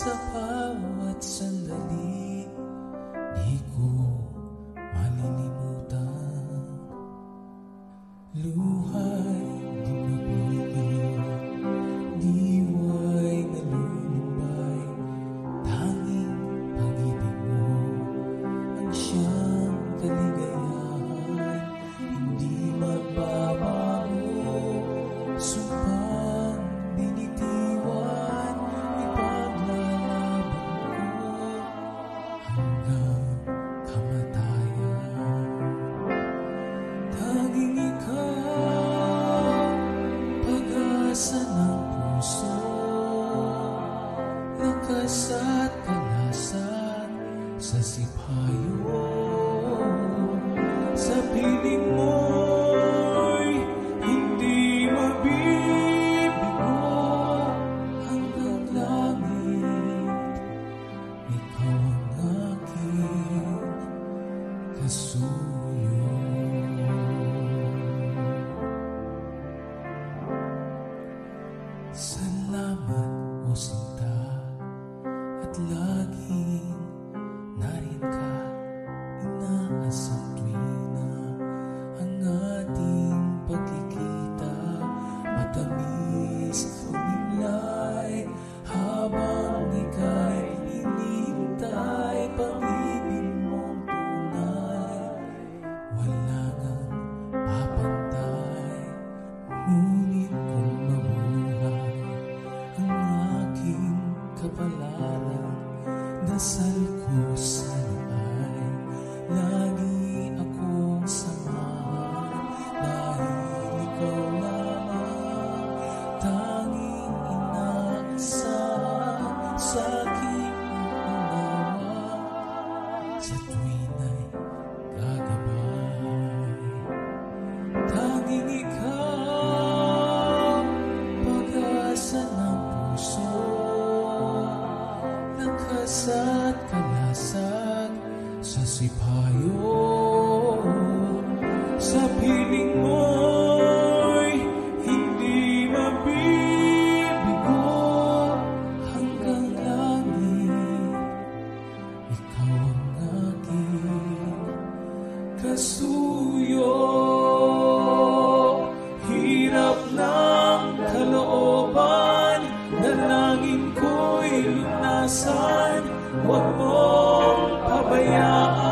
sa bawat sandali, di ko malilimutan. Luhay di mabibig, diway nalulumbay, tanging pag-ibig mo ang siyang kaligayahan. Hindi magbabago, sumpang binitiwan, ipaglalaban ko hanggang kamatayan. Tanging ikaw, pag-asa ng puso, lakas at kalasan sa sipayo. Sa piling mo'y hindi mabibigo hanggang langit. Ikaw ang aking kasuyo. Salamat o sinta, at laging narin ka. Inaasang tuwina ang ating pagkikita, matamis umimlay habang ika'y hinihintay. Pag-ibig mong tunay, wala ngang papantay. Ngunit kung mabuhay ang aking kapalaran, dasal ko sana ay lagi akong samahan, dahil ikaw lamang tanging inaasahan sa aking unawa, sa tuwin ay gagabay. Tanging ikaw, pag-asa ng puso, lakas at kalasan sa sipayo. Sa piling mo'y hindi mabibigo hanggang langit. Ikaw ang aking kasuyo. Hirap ng kalooban, dalangin ko'y lunasan. Huwag mong pabayaan